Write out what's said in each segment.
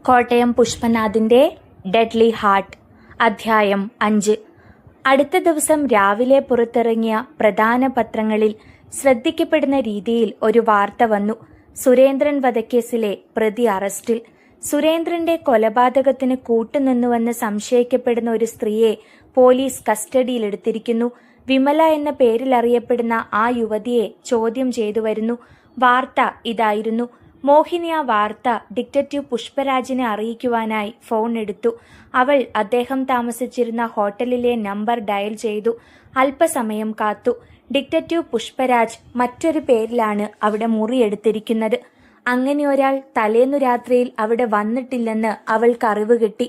Kottayam പുഷ്പനാഥിന്റെ deadly heart അധ്യായം 5. അടുത്ത ദിവസം രാവിലെ പുറത്തിറങ്ങിയ പ്രധാന പത്രങ്ങളിൽ ശ്രദ്ധിക്കപ്പെടുന്ന രീതിയിൽ ഒരു വാർത്ത വന്നു. സുരേന്ദ്രൻ വധക്കേസിലെ പ്രതി അറസ്റ്റിൽ. സുരേന്ദ്രന്റെ കൊലപാതകത്തിന് കൂട്ടുനിന്നുവെന്ന് സംശയിക്കപ്പെടുന്ന ഒരു സ്ത്രീയെ പോലീസ് കസ്റ്റഡിയിലെടുത്തിരിക്കുന്നു. വിമല എന്ന പേരിൽ അറിയപ്പെടുന്ന ആ യുവതിയെ ചോദ്യം ചെയ്തു വരുന്നു. വാർത്ത ഇതായിരുന്നു. മോഹിനി ആ വാർത്ത ഡിറ്റക്റ്റീവ് പുഷ്പരാജിനെ അറിയിക്കുവാനായി ഫോൺ എടുത്തു. അവൾ അദ്ദേഹം താമസിച്ചിരുന്ന ഹോട്ടലിലെ നമ്പർ ഡയൽ ചെയ്തു. അല്പസമയം കാത്തു. ഡിറ്റക്റ്റീവ് പുഷ്പരാജ് മറ്റൊരു പേരിലാണ് അവിടെ മുറിയെടുത്തിരിക്കുന്നത്. അങ്ങനെ ഒരാൾ തലേന്നു രാത്രിയിൽ അവിടെ വന്നിട്ടില്ലെന്ന് അവൾക്ക് അറിവ് കിട്ടി.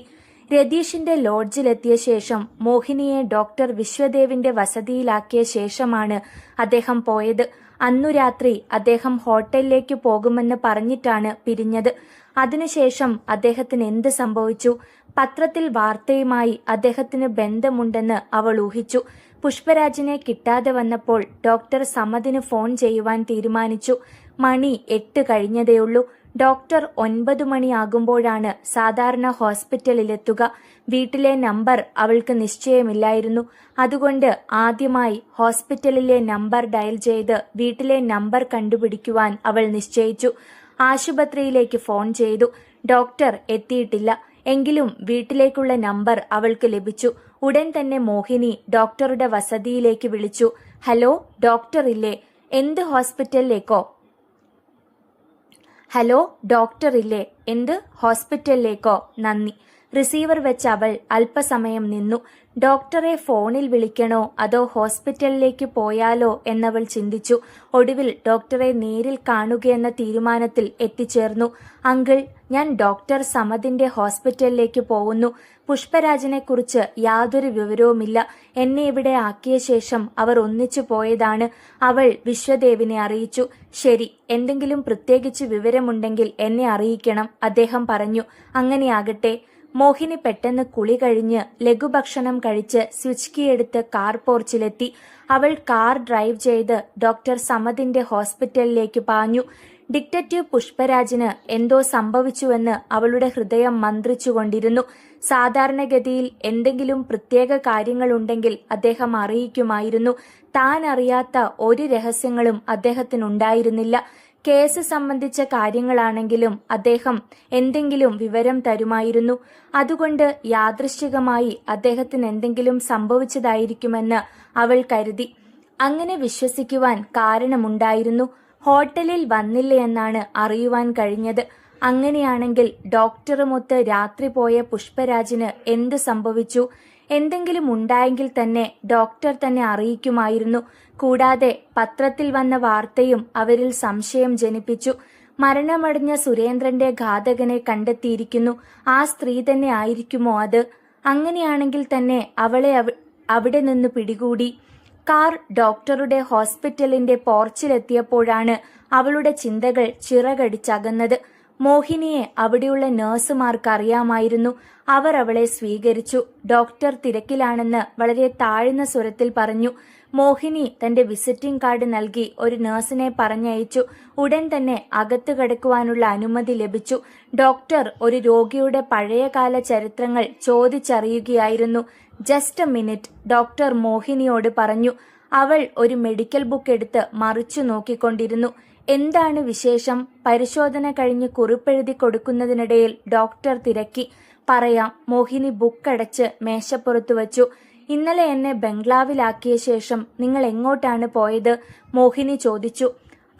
രതീഷിന്റെ ലോഡ്ജിലെത്തിയ ശേഷം മോഹിനിയെ ഡോക്ടർ വിശ്വദേവിന്റെ വസതിയിലാക്കിയ ശേഷമാണ് അദ്ദേഹം പോയത്. അന്നു രാത്രി അദ്ദേഹം ഹോട്ടലിലേക്ക് പോകുമെന്ന് പറഞ്ഞിട്ടാണ് പിരിഞ്ഞത്. അതിനുശേഷം അദ്ദേഹത്തിന് എന്ത് സംഭവിച്ചു? പത്രത്തിൽ വാർത്തയുമായി അദ്ദേഹത്തിന് ബന്ധമുണ്ടെന്ന് അവൾ ഊഹിച്ചു. പുഷ്പരാജിനെ കിട്ടാതെ വന്നപ്പോൾ ഡോക്ടർ സമദിന് ഫോൺ ചെയ്യുവാൻ തീരുമാനിച്ചു. മണി 8 കഴിഞ്ഞതേയുള്ളൂ. ഡോക്ടർ 9 മണിയാകുമ്പോഴാണ് സാധാരണ ഹോസ്പിറ്റലിലെത്തുക. വീട്ടിലെ നമ്പർ അവൾക്ക് നിശ്ചയമില്ലായിരുന്നു. അതുകൊണ്ട് ആദ്യമായി ഹോസ്പിറ്റലിലെ നമ്പർ ഡയൽ ചെയ്ത് വീട്ടിലെ നമ്പർ കണ്ടുപിടിക്കുവാൻ അവൾ നിശ്ചയിച്ചു. ആശുപത്രിയിലേക്ക് ഫോൺ ചെയ്തു. ഡോക്ടർ എത്തിയിട്ടില്ല. എങ്കിലും വീട്ടിലേക്കുള്ള നമ്പർ അവൾക്ക് ലഭിച്ചു. ഉടൻ തന്നെ മോഹിനി ഡോക്ടറുടെ വസതിയിലേക്ക് വിളിച്ചു. ഹലോ, ഡോക്ടർ ഇല്ലേ? എന്ത് ഹോസ്പിറ്റലിലേക്കോ? ഹലോ, ഡോക്ടർ ഇല്ലേ? എന്ത് ഹോസ്പിറ്റലിലേക്കോ? നന്ദി. റിസീവർ വെച്ച് അവൾ അല്പസമയം നിന്നു. ഡോക്ടറെ ഫോണിൽ വിളിക്കണോ അതോ ഹോസ്പിറ്റലിലേക്ക് പോയാലോ എന്നവൾ ചിന്തിച്ചു. ഒടുവിൽ ഡോക്ടറെ നേരിൽ കാണുകയെന്ന തീരുമാനത്തിൽ എത്തിച്ചേർന്നു. അങ്കിൾ, ഞാൻ ഡോക്ടർ സമദിന്റെ ഹോസ്പിറ്റലിലേക്ക് പോകുന്നു. പുഷ്പരാജിനെ കുറിച്ച് യാതൊരു വിവരവുമില്ല. എന്നെ ഇവിടെ ആക്കിയ ശേഷം അവർ ഒന്നിച്ചു പോയതാണ്. അവൾ വിശ്വദേവിനെ അറിയിച്ചു. ശരി, എന്തെങ്കിലും പ്രത്യേകിച്ച് വിവരമുണ്ടെങ്കിൽ എന്നെ അറിയിക്കണം, അദ്ദേഹം പറഞ്ഞു. അങ്ങനെയാകട്ടെ. മോഹിനി പെട്ടെന്ന് കുളി കഴിഞ്ഞ് ലഘുഭക്ഷണം കഴിച്ച് സ്വിച്ച് കീ എടുത്ത് കാർ പോർച്ചിലെത്തി. അവൾ കാർ ഡ്രൈവ് ചെയ്ത് ഡോക്ടർ സമദിന്റെ ഹോസ്പിറ്റലിലേക്ക് പാഞ്ഞു. ഡിറ്റക്റ്റീവ് പുഷ്പരാജിന് എന്തോ സംഭവിച്ചുവെന്ന് അവളുടെ ഹൃദയം മന്ത്രിച്ചുകൊണ്ടിരുന്നു. സാധാരണഗതിയിൽ എന്തെങ്കിലും പ്രത്യേക കാര്യങ്ങളുണ്ടെങ്കിൽ അദ്ദേഹം അറിയിക്കുമായിരുന്നു. താൻ അറിയാത്ത ഒരു രഹസ്യങ്ങളും അദ്ദേഹത്തിനുണ്ടായിരുന്നില്ല. കേസ് സംബന്ധിച്ച കാര്യങ്ങളാണെങ്കിലും അദ്ദേഹം എന്തെങ്കിലും വിവരം തരുമായിരുന്നു. അതുകൊണ്ട് യാദൃശ്ചികമായി അദ്ദേഹത്തിന് എന്തെങ്കിലും സംഭവിച്ചതായിരിക്കുമെന്ന് അവൾ കരുതി. അങ്ങനെ വിശ്വസിക്കുവാൻ കാരണമുണ്ടായിരുന്നു. ഹോട്ടലിൽ വന്നില്ല എന്നാണ് അറിയുവാൻ കഴിഞ്ഞത്. അങ്ങനെയാണെങ്കിൽ ഡോക്ടറുമൊത്ത് രാത്രി പോയ പുഷ്പരാജിന് എന്ത് സംഭവിച്ചു? എന്തെങ്കിലും ഉണ്ടായെങ്കിൽ തന്നെ ഡോക്ടർ തന്നെ അറിയിക്കുമായിരുന്നു. കൂടാതെ പത്രത്തിൽ വന്ന വാർത്തയും അവരിൽ സംശയം ജനിപ്പിച്ചു. മരണമടഞ്ഞ സുരേന്ദ്രന്റെ ഘാതകനെ കണ്ടെത്തിയിരിക്കുന്നു. ആ സ്ത്രീ തന്നെ ആയിരിക്കുമോ അത്? അങ്ങനെയാണെങ്കിൽ തന്നെ അവളെ അവിടെ നിന്ന് പിടികൂടി. കാർ ഡോക്ടറുടെ ഹോസ്പിറ്റലിന്റെ പോർച്ചിലെത്തിയപ്പോഴാണ് അവളുടെ ചിന്തകൾ ചിറകടിച്ചകന്നത്. മോഹിനിയെ അവിടെയുള്ള നഴ്സുമാർക്ക് അറിയാമായിരുന്നു. അവർ അവളെ സ്വീകരിച്ചു. ഡോക്ടർ തിരക്കിലാണെന്ന് വളരെ താഴ്ന്ന സ്വരത്തിൽ പറഞ്ഞു. മോഹിനി തന്റെ വിസിറ്റിംഗ് കാർഡ് നൽകി ഒരു നഴ്സിനെ പറഞ്ഞയച്ചു. ഉടൻ തന്നെ അകത്ത് കടക്കുവാനുള്ള അനുമതി ലഭിച്ചു. ഡോക്ടർ ഒരു രോഗിയുടെ പഴയകാല ചരിത്രങ്ങൾ ചോദിച്ചറിയുകയായിരുന്നു. ജസ്റ്റ് എ മിനിറ്റ്, ഡോക്ടർ മോഹിനിയോട് പറഞ്ഞു. അവൾ ഒരു മെഡിക്കൽ ബുക്ക് എടുത്ത് മറിച്ചു നോക്കിക്കൊണ്ടിരുന്നു. എന്താണ് വിശേഷം? പരിശോധന കഴിഞ്ഞ് കുറിപ്പെഴുതി കൊടുക്കുന്നതിനിടയിൽ ഡോക്ടർ തിരക്കി. പറയാം. മോഹിനി ബുക്ക് അടച്ച് മേശപ്പുറത്ത് വച്ചു. ഇന്നലെ എന്നെ ബംഗ്ലാവിലാക്കിയ ശേഷം നിങ്ങൾ എങ്ങോട്ടാണ് പോയത്? മോഹിനി ചോദിച്ചു.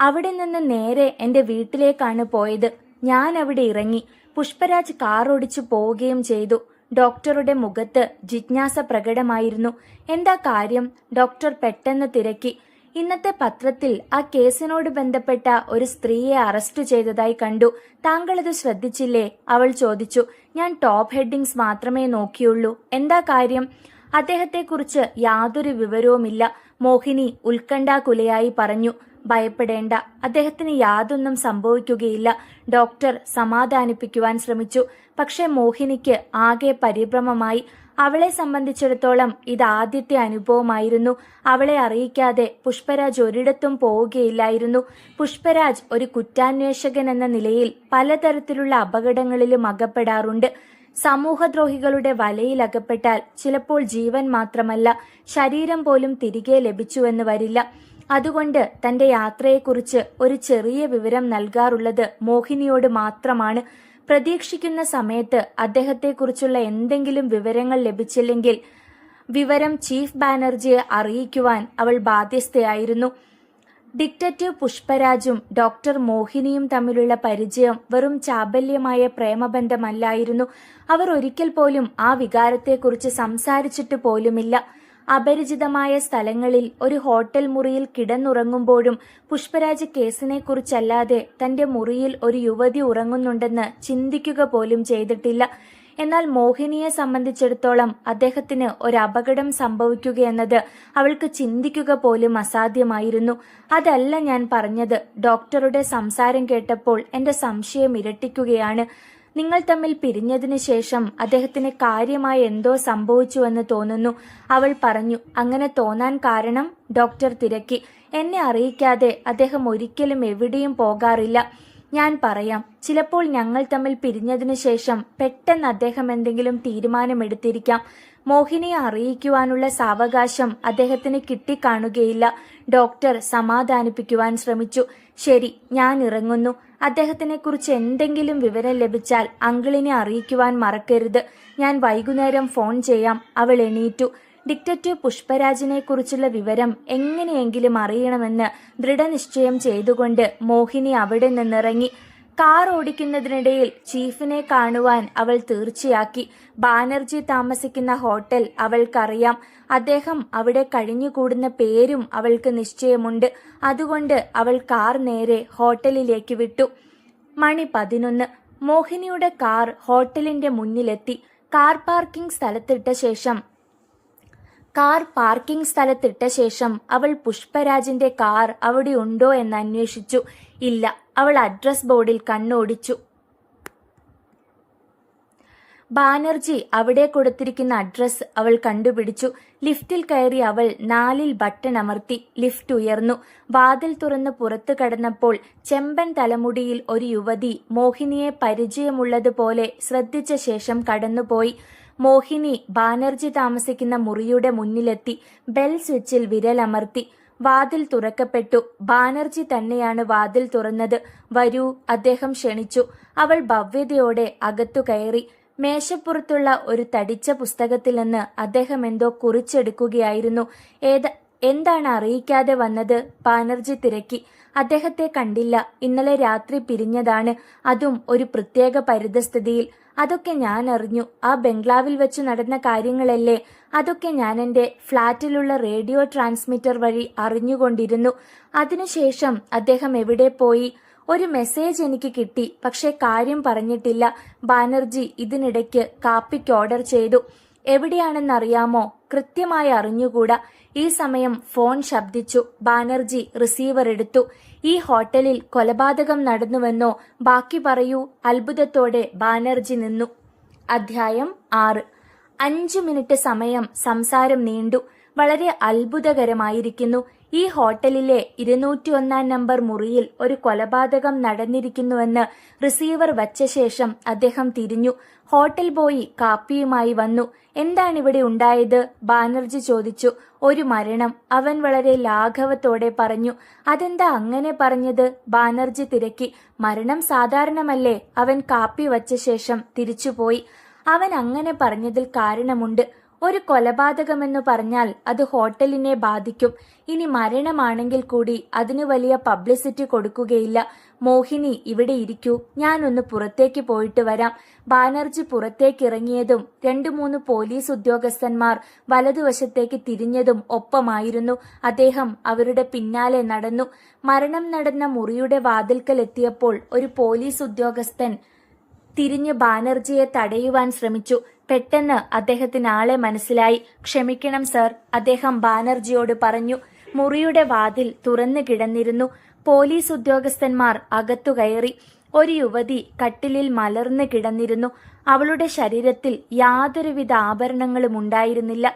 അവിടെ നിന്ന് നേരെ എന്റെ വീട്ടിലേക്കാണ് പോയത്. ഞാൻ അവിടെ ഇറങ്ങി. പുഷ്പരാജ് കാർ ഓടിച്ചു പോവുകയും ചെയ്തു. ഡോക്ടറുടെ മുഖത്ത് ജിജ്ഞാസ പ്രകടമായിരുന്നു. എന്താ കാര്യം? ഡോക്ടർ പെട്ടെന്ന് തിരക്കി. ഇന്നത്തെ പത്രത്തിൽ ആ കേസിനോട് ബന്ധപ്പെട്ട ഒരു സ്ത്രീയെ അറസ്റ്റ് ചെയ്തതായി കണ്ടു. താങ്കളത് ശ്രദ്ധിച്ചില്ലേ? അവൾ ചോദിച്ചു. ഞാൻ ടോപ്പ് ഹെഡിങ്സ് മാത്രമേ നോക്കിയുള്ളൂ. എന്താ കാര്യം? അദ്ദേഹത്തെക്കുറിച്ച് യാതൊരു വിവരവുമില്ല, മോഹിനി ഉത്കണ്ഠാകുലയായി പറഞ്ഞു. ഭയപ്പെടേണ്ട, അദ്ദേഹത്തിന് യാതൊന്നും സംഭവിക്കുകയില്ല. ഡോക്ടർ സമാധാനിപ്പിക്കുവാൻ ശ്രമിച്ചു. പക്ഷെ മോഹിനിക്ക് ആകെ പരിഭ്രമമായി. അവളെ സംബന്ധിച്ചിടത്തോളം ഇത് ആദ്യത്തെ അനുഭവമായിരുന്നു. അവളെ അറിയിക്കാതെ പുഷ്പരാജ് ഒരിടത്തും പോവുകയില്ലായിരുന്നു. പുഷ്പരാജ് ഒരു കുറ്റാന്വേഷകൻ എന്ന നിലയിൽ പലതരത്തിലുള്ള അപകടങ്ങളിലും അകപ്പെടാറുണ്ട്. സമൂഹദ്രോഹികളുടെ വലയിലകപ്പെട്ടാൽ ചിലപ്പോൾ ജീവൻ മാത്രമല്ല ശരീരം പോലും തിരികെ ലഭിച്ചുവെന്ന് വരില്ല. അതുകൊണ്ട് തന്റെ യാത്രയെക്കുറിച്ച് ഒരു ചെറിയ വിവരം നൽകാറുള്ളത് മോഹിനിയോട് മാത്രമാണ്. പ്രതീക്ഷിക്കുന്ന സമയത്ത് അദ്ദേഹത്തെക്കുറിച്ചുള്ള എന്തെങ്കിലും വിവരങ്ങൾ ലഭിച്ചില്ലെങ്കിൽ വിവരം ചീഫ് ബാനർജിയെ അറിയിക്കുവാൻ അവൾ ബാധ്യസ്ഥയായിരുന്നു. ഡിറ്റക്റ്റീവ് പുഷ്പരാജും ഡോക്ടർ മോഹിനിയും തമ്മിലുള്ള പരിചയം വെറും ചാബല്യമായ പ്രേമബന്ധമല്ലായിരുന്നു. അവർ ഒരിക്കൽ പോലും ആ വികാരത്തെക്കുറിച്ച് സംസാരിച്ചിട്ട് പോലുമില്ല. അപരിചിതമായ സ്ഥലങ്ങളിൽ ഒരു ഹോട്ടൽ മുറിയിൽ കിടന്നുറങ്ങുമ്പോഴും പുഷ്പരാജ് കേസിനെക്കുറിച്ചല്ലാതെ തന്റെ മുറിയിൽ ഒരു യുവതി ഉറങ്ങുന്നുണ്ടെന്ന് ചിന്തിക്കുക പോലും ചെയ്തിട്ടില്ല. എന്നാൽ മോഹിനിയെ സംബന്ധിച്ചിടത്തോളം അദ്ദേഹത്തിന് ഒരു അപകടം സംഭവിക്കുകയെന്നത് അവൾക്ക് ചിന്തിക്കുക പോലും അസാധ്യമായിരുന്നു. അതല്ല ഞാൻ പറഞ്ഞത്. ഡോക്ടറുടെ സംസാരം കേട്ടപ്പോൾ എന്റെ സംശയം ഇരട്ടിക്കുകയാണ്. നിങ്ങൾ തമ്മിൽ പിരിഞ്ഞതിനു ശേഷം അദ്ദേഹത്തിന് കാര്യമായ എന്തോ സംഭവിച്ചുവെന്ന് തോന്നുന്നു, അവൾ പറഞ്ഞു. അങ്ങനെ തോന്നാൻ കാരണം? ഡോക്ടർ തിരക്കി. എന്നെ അറിയിക്കാതെ അദ്ദേഹം ഒരിക്കലും എവിടെയും പോകാറില്ല. ഞാൻ പറയാം. ചിലപ്പോൾ ഞങ്ങൾ തമ്മിൽ പിരിഞ്ഞതിനു ശേഷം പെട്ടെന്ന് അദ്ദേഹം എന്തെങ്കിലും തീരുമാനമെടുത്തിരിക്കാം. മോഹിനിയെ അറിയിക്കുവാനുള്ള സാവകാശം അദ്ദേഹത്തിന് കിട്ടിക്കാണുകയില്ല. ഡോക്ടർ സമാധാനിപ്പിക്കുവാൻ ശ്രമിച്ചു. ശരി, ഞാൻ ഇറങ്ങുന്നു. അദ്ദേഹത്തിനെക്കുറിച്ച് എന്തെങ്കിലും വിവരം ലഭിച്ചാൽ അങ്കിളിനെ അറിയിക്കുവാൻ മറക്കരുത്. ഞാൻ വൈകുന്നേരം ഫോൺ ചെയ്യാം. അവൾ എണീറ്റു. ഡിറ്റക്റ്റീവ് പുഷ്പരാജിനെ കുറിച്ചുള്ള വിവരം എങ്ങനെയെങ്കിലും അറിയണമെന്ന് ദൃഢനിശ്ചയം ചെയ്തുകൊണ്ട് മോഹിനി അവിടെ നിന്നിറങ്ങി. കാർ ഓടിക്കുന്നതിനിടയിൽ ചീഫിനെ കാണുവാൻ അവൾ തീർച്ചയാക്കി. ബാനർജി താമസിക്കുന്ന ഹോട്ടൽ അവൾക്കറിയാം. അദ്ദേഹം അവിടെ കഴിഞ്ഞുകൂടുന്ന പേരും അവൾക്ക് നിശ്ചയമുണ്ട്. അതുകൊണ്ട് അവൾ കാർ നേരെ ഹോട്ടലിലേക്ക് വിട്ടു. മണി 11. മോഹിനിയുടെ കാർ ഹോട്ടലിന്റെ മുന്നിലെത്തി. കാർ പാർക്കിംഗ് സ്ഥലത്തിട്ട ശേഷം അവൾ പുഷ്പരാജിന്റെ കാർ അവിടെ ഉണ്ടോ എന്ന് അന്വേഷിച്ചു. ഇല്ല. അവൾ അഡ്രസ് ബോർഡിൽ കണ്ണോടിച്ചു. ബാനർജി അവിടെ കൊടുത്തിരിക്കുന്ന അഡ്രസ് അവൾ കണ്ടുപിടിച്ചു. ലിഫ്റ്റിൽ കയറി അവൾ 4 ബട്ടൺ അമർത്തി. ലിഫ്റ്റ് ഉയർന്നു. വാതിൽ തുറന്ന് പുറത്തു കടന്നപ്പോൾ ചെമ്പൻ തലമുടിയിൽ ഒരു യുവതി മോഹിനിയെ പരിചയമുള്ളതുപോലെ ശ്രദ്ധിച്ച ശേഷം കടന്നുപോയി. മോഹിനി ബാനർജി താമസിക്കുന്ന മുറിയുടെ മുന്നിലെത്തി. ബെൽ സ്വിച്ചിൽ വിരലമർത്തി. വാതിൽ തുറക്കപ്പെട്ടു. ബാനർജി തന്നെയാണ് വാതിൽ തുറന്നത്. വരൂ, അദ്ദേഹം ക്ഷണിച്ചു. അവൾ ഭവ്യതയോടെ അകത്തു കയറി. മേശപ്പുറത്തുള്ള ഒരു തടിച്ച പുസ്തകത്തിൽ നിന്ന് അദ്ദേഹം എന്തോ കുറിച്ചെടുക്കുകയായിരുന്നു. എന്താണ് അറിയിക്കാതെ വന്നത്? ബാനർജി തിരക്കി. അദ്ദേഹത്തെ കണ്ടില്ല. ഇന്നലെ രാത്രി പിരിഞ്ഞതാണ്. അതും ഒരു പ്രത്യേക പരിതസ്ഥിതിയിൽ. അതൊക്കെ ഞാൻ അറിഞ്ഞു. ആ ബംഗ്ലാവിൽ വെച്ച് നടന്ന കാര്യങ്ങളല്ലേ? അതൊക്കെ ഞാൻ എൻ്റെ ഫ്ളാറ്റിലുള്ള റേഡിയോ ട്രാൻസ്മിറ്റർ വഴി അറിഞ്ഞുകൊണ്ടിരുന്നു. അതിനുശേഷം അദ്ദേഹം എവിടെ പോയി? ഒരു മെസ്സേജ് എനിക്ക് കിട്ടി, പക്ഷെ കാര്യം പറഞ്ഞിട്ടില്ല. ബാനർജി ഇതിനിടയ്ക്ക് കാപ്പിക്ക് ഓർഡർ ചെയ്തു. എവിടെയാണെന്നറിയാമോ? കൃത്യമായി അറിഞ്ഞുകൂടാ. ഈ സമയം ഫോൺ ശബ്ദിച്ചു. ബാനർജി റിസീവർ എടുത്തു. ഈ ഹോട്ടലിൽ കൊലപാതകം നടന്നുവെന്നോ? ബാക്കി പറയൂ. അത്ഭുതത്തോടെ ബാനർജി നിന്നു. അധ്യായം 6. 5 മിനിറ്റ് സമയം സംസാരം നീണ്ടു. വളരെ അത്ഭുതകരമായിരിക്കുന്നു. ഈ ഹോട്ടലിലെ 201 നമ്പർ മുറിയിൽ ഒരു കൊലപാതകം നടന്നിരിക്കുന്നുവെന്ന് റിസീവർ വച്ച ശേഷം അദ്ദേഹം തിരിഞ്ഞു. ഹോട്ടൽ ബോയ് കാപ്പിയുമായി വന്നു. എന്താണിവിടെ ഉണ്ടായത്? ബാനർജി ചോദിച്ചു. ഒരു മരണം, അവൻ വളരെ ലാഘവത്തോടെ പറഞ്ഞു. അതെന്താ അങ്ങനെ പറഞ്ഞത്? ബാനർജി തിരക്കി. മരണം സാധാരണമല്ലേ? അവൻ കാപ്പി വച്ച ശേഷം തിരിച്ചുപോയി. അവൻ അങ്ങനെ പറഞ്ഞതിൽ കാരണമുണ്ട്. ഒരു കൊലപാതകമെന്നു പറഞ്ഞാൽ അത് ഹോട്ടലിനെ ബാധിക്കും. ഇനി മരണമാണെങ്കിൽ കൂടി അതിന് വലിയ പബ്ലിസിറ്റി കൊടുക്കുകയില്ല. മോഹിനി, ഇവിടെ ഇരിക്കൂ, ഞാനൊന്ന് പുറത്തേക്ക് പോയിട്ട് വരാം. ബാനർജി പുറത്തേക്കിറങ്ങിയതും 2-3 പോലീസ് ഉദ്യോഗസ്ഥന്മാർ വലതുവശത്തേക്ക് തിരിഞ്ഞതും ഒപ്പമായിരുന്നു. അദ്ദേഹം അവരുടെ പിന്നാലെ നടന്നു. മരണം നടന്ന മുറിയുടെ വാതിൽക്കൽ എത്തിയപ്പോൾ ഒരു പോലീസ് ഉദ്യോഗസ്ഥൻ തിരിഞ്ഞ് ബാനർജിയെ തടയുവാൻ ശ്രമിച്ചു. പെട്ടെന്ന് അദ്ദേഹത്തിന് ആളെ മനസ്സിലായി. ക്ഷമിക്കണം സർ, അദ്ദേഹം ബാനർജിയോട് പറഞ്ഞു. മുറിയുടെ വാതിൽ തുറന്നു കിടന്നിരുന്നു. പോലീസ് ഉദ്യോഗസ്ഥന്മാർ അകത്തു കയറി. ഒരു യുവതി കട്ടിലിൽ മലർന്നു കിടന്നിരുന്നു. അവളുടെ ശരീരത്തിൽ യാതൊരുവിധ ആഭരണങ്ങളും ഉണ്ടായിരുന്നില്ല.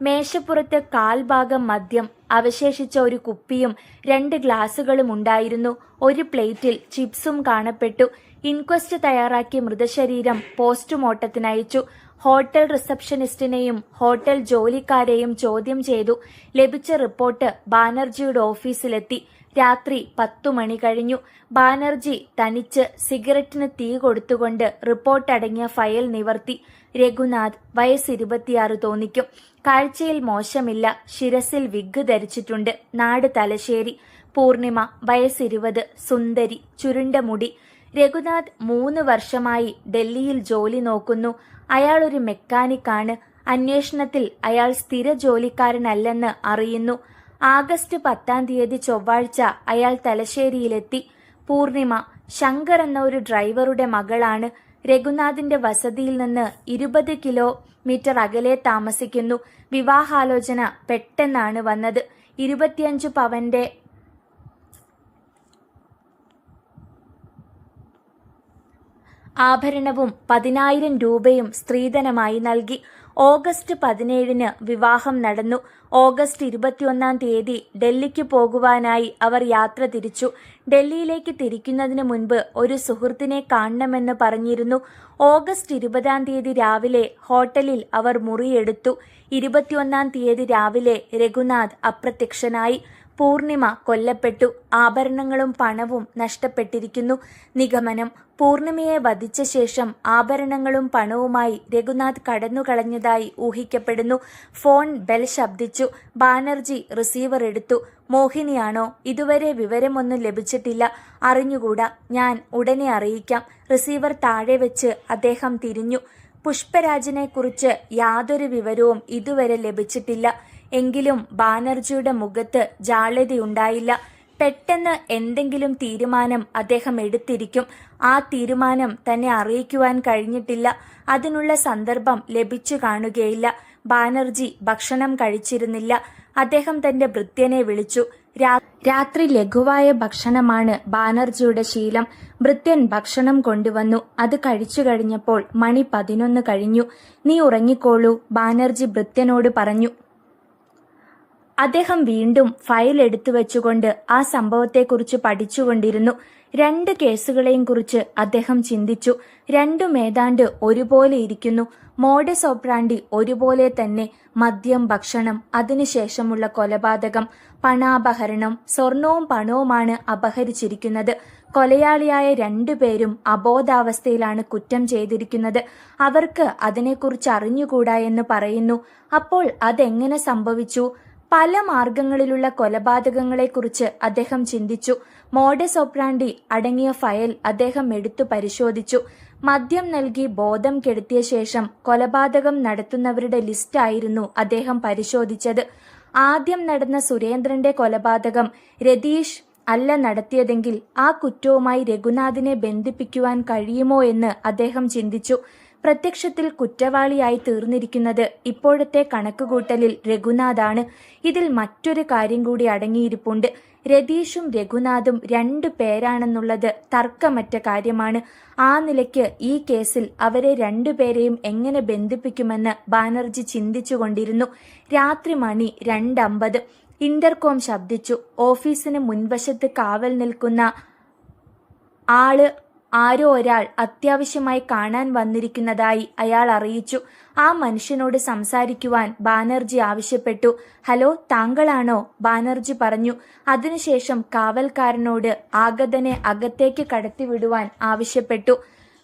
മേശപ്പുറത്ത് കാൽഭാഗം മദ്യം, അവശേഷിച്ച ഒരു കുപ്പിയും 2 ഗ്ലാസുകളും ഉണ്ടായിരുന്നു. ഒരു പ്ലേറ്റിൽ ചിപ്സും കാണപ്പെട്ടു. ഇൻക്വസ്റ്റ് തയ്യാറാക്കി മൃതശരീരം പോസ്റ്റ്മോർട്ടത്തിനയച്ചു. ഹോട്ടൽ റിസപ്ഷനിസ്റ്റിനെയും ഹോട്ടൽ ജോലിക്കാരെയും ചോദ്യം ചെയ്തു. ലഭിച്ച റിപ്പോർട്ട് ബാനർജിയുടെ ഓഫീസിലെത്തി. രാത്രി 10 മണി കഴിഞ്ഞു. ബാനർജി തനിച്ച് സിഗരറ്റിന് തീ കൊടുത്തുകൊണ്ട് റിപ്പോർട്ടടങ്ങിയ ഫയൽ നിവർത്തി. രഘുനാഥ്, വയസ്സ് 26 തോന്നിക്കും. കാഴ്ചയിൽ മോശമില്ല. ശിരസിൽ വിഗ് ധരിച്ചിട്ടുണ്ട്. നാട് തലശ്ശേരി. പൂർണിമ, വയസ്സ് 20, സുന്ദരി, ചുരുണ്ട മുടി. രഘുനാഥ് 3 വർഷമായി ഡൽഹിയിൽ ജോലി നോക്കുന്നു. അയാൾ ഒരു മെക്കാനിക്കാണ്. അന്വേഷണത്തിൽ അയാൾ സ്ഥിര ജോലിക്കാരനല്ലെന്ന് അറിയുന്നു. ആഗസ്റ്റ് 10-ാം തീയതി ചൊവ്വാഴ്ച അയാൾ തലശ്ശേരിയിലെത്തി. പൂർണിമ, ശങ്കർ എന്ന ഒരു ഡ്രൈവറുടെ മകളാണ്. രഘുനാഥിന്റെ വസതിയിൽ നിന്ന് 20 കിലോമീറ്റർ അകലെ താമസിക്കുന്നു. വിവാഹാലോചന പെട്ടെന്നാണ് വന്നത്. 25 പവന്റെ ആഭരണവും 10,000 രൂപയും സ്ത്രീധനമായി നൽകി. ഓഗസ്റ്റ് 17-ന് വിവാഹം നടന്നു. ഓഗസ്റ്റ് 21-ാം തീയതി ഡൽഹിക്ക് പോകുവാനായി അവർ യാത്ര തിരിച്ചു. ഡൽഹിയിലേക്ക് തിരിക്കുന്നതിന് മുൻപ് ഒരു സുഹൃത്തിനെ കാണണമെന്ന് പറഞ്ഞിരുന്നു. ഓഗസ്റ്റ് 20-ാം തീയതി രാവിലെ ഹോട്ടലിൽ അവർ മുറിയെടുത്തു. 21-ാം തീയതി രാവിലെ രഘുനാഥ് അപ്രത്യക്ഷനായി. പൂർണിമ കൊല്ലപ്പെട്ടു. ആഭരണങ്ങളും പണവും നഷ്ടപ്പെട്ടിരിക്കുന്നു. നിഗമനം: പൂർണിമയെ വധിച്ച ശേഷം ആഭരണങ്ങളും പണവുമായി രഘുനാഥ് കടന്നുകളഞ്ഞതായി ഊഹിക്കപ്പെടുന്നു. ഫോൺ ബെൽ ശബ്ദിച്ചു. ബാനർജി റിസീവർ എടുത്തു. മോഹിനിയാണോ? ഇതുവരെ വിവരമൊന്നും ലഭിച്ചിട്ടില്ല. അറിഞ്ഞുകൂടാ. ഞാൻ ഉടനെ അറിയിക്കാം. റിസീവർ താഴെ വെച്ച് അദ്ദേഹം തിരിഞ്ഞു. പുഷ്പരാജിനെക്കുറിച്ച് യാതൊരു വിവരവും ഇതുവരെ ലഭിച്ചിട്ടില്ല. എങ്കിലും ബാനർജിയുടെ മുഖത്ത് ജാള്യതയുണ്ടായില്ല. പെട്ടെന്ന് എന്തെങ്കിലും തീരുമാനം അദ്ദേഹം എടുത്തിരിക്കും. ആ തീരുമാനം തന്നെ അറിയിക്കുവാൻ കഴിഞ്ഞിട്ടില്ല. അതിനുള്ള സന്ദർഭം ലഭിച്ചു കാണുകയില്ല. ബാനർജി ഭക്ഷണം കഴിച്ചിരുന്നില്ല. അദ്ദേഹം തന്റെ ഭൃത്യനെ വിളിച്ചു. രാത്രി ലഘുവായ ഭക്ഷണമാണ് ബാനർജിയുടെ ശീലം. ഭൃത്യൻ ഭക്ഷണം കൊണ്ടുവന്നു. അത് കഴിച്ചു കഴിഞ്ഞപ്പോൾ മണി 11 കഴിഞ്ഞു. നീ ഉറങ്ങിക്കോളൂ, ബാനർജി ഭൃത്യനോട് പറഞ്ഞു. അദ്ദേഹം വീണ്ടും ഫയൽ എടുത്തു വെച്ചുകൊണ്ട് ആ സംഭവത്തെക്കുറിച്ച് പഠിച്ചുകൊണ്ടിരുന്നു. 2 കേസുകളെയും കുറിച്ച് അദ്ദേഹം ചിന്തിച്ചു. രണ്ടും ഏതാണ്ട് ഒരുപോലെ ഇരിക്കുന്നു. മോഡസ് ഓപ്പറാൻഡി ഒരുപോലെ തന്നെ. മദ്യം, ഭക്ഷണം, അതിനുശേഷമുള്ള കൊലപാതകം, പണാപഹരണം. സ്വർണവും പണവുമാണ് അപഹരിച്ചിരിക്കുന്നത്. കൊലയാളിയായ 2 പേരും അബോധാവസ്ഥയിലാണ് കുറ്റം ചെയ്തിരിക്കുന്നത്. അവർക്ക് അതിനെക്കുറിച്ച് അറിഞ്ഞുകൂടാ എന്ന് പറയുന്നു. അപ്പോൾ അതെങ്ങനെ സംഭവിച്ചു? പല മാർഗങ്ങളിലുള്ള കൊലപാതകങ്ങളെക്കുറിച്ച് അദ്ദേഹം ചിന്തിച്ചു. മോഡസ് ഓപ്പറാൻഡി അടങ്ങിയ ഫയൽ അദ്ദേഹം എടുത്തു പരിശോധിച്ചു. മദ്യം നൽകി ബോധം കെടുത്തിയ ശേഷം കൊലപാതകം നടത്തുന്നവരുടെ ലിസ്റ്റായിരുന്നു അദ്ദേഹം പരിശോധിച്ചത്. ആദ്യം നടന്ന സുരേന്ദ്രന്റെ കൊലപാതകം രതീഷ് അല്ല നടത്തിയതെങ്കിൽ ആ കുറ്റവുമായി രഘുനാഥിനെ ബന്ധിപ്പിക്കുവാൻ കഴിയുമോ എന്ന് അദ്ദേഹം ചിന്തിച്ചു. പ്രത്യക്ഷത്തിൽ കുറ്റവാളിയായി തീർന്നിരിക്കുന്നത് ഇപ്പോഴത്തെ കണക്കുകൂട്ടലിൽ രഘുനാഥാണ്. ഇതിൽ മറ്റൊരു കാര്യം കൂടി അടങ്ങിയിരിപ്പുണ്ട്. രതീഷും രഘുനാഥും 2 പേരാണെന്നുള്ളത് തർക്കമറ്റ കാര്യമാണ്. ആ നിലയ്ക്ക് ഈ കേസിൽ അവരെ 2 പേരെയും എങ്ങനെ ബന്ധിപ്പിക്കുമെന്ന് ബാനർജി ചിന്തിച്ചുകൊണ്ടിരുന്നു. രാത്രി മണി 2:50. ഇന്റർകോം ശബ്ദിച്ചു. ഓഫീസിന് മുൻവശത്ത് കാവൽ നിൽക്കുന്ന ആരോ ഒരാൾ അത്യാവശ്യമായി കാണാൻ വന്നിരിക്കുന്നതായി അയാൾ അറിയിച്ചു. ആ മനുഷ്യനോട് സംസാരിക്കുവാൻ ബാനർജി ആവശ്യപ്പെട്ടു. ഹലോ, താങ്കളാണോ? ബാനർജി പറഞ്ഞു. അതിനുശേഷം കാവൽക്കാരനോട് ആഗതനെ അകത്തേക്ക് കടത്തിവിടുവാൻ ആവശ്യപ്പെട്ടു.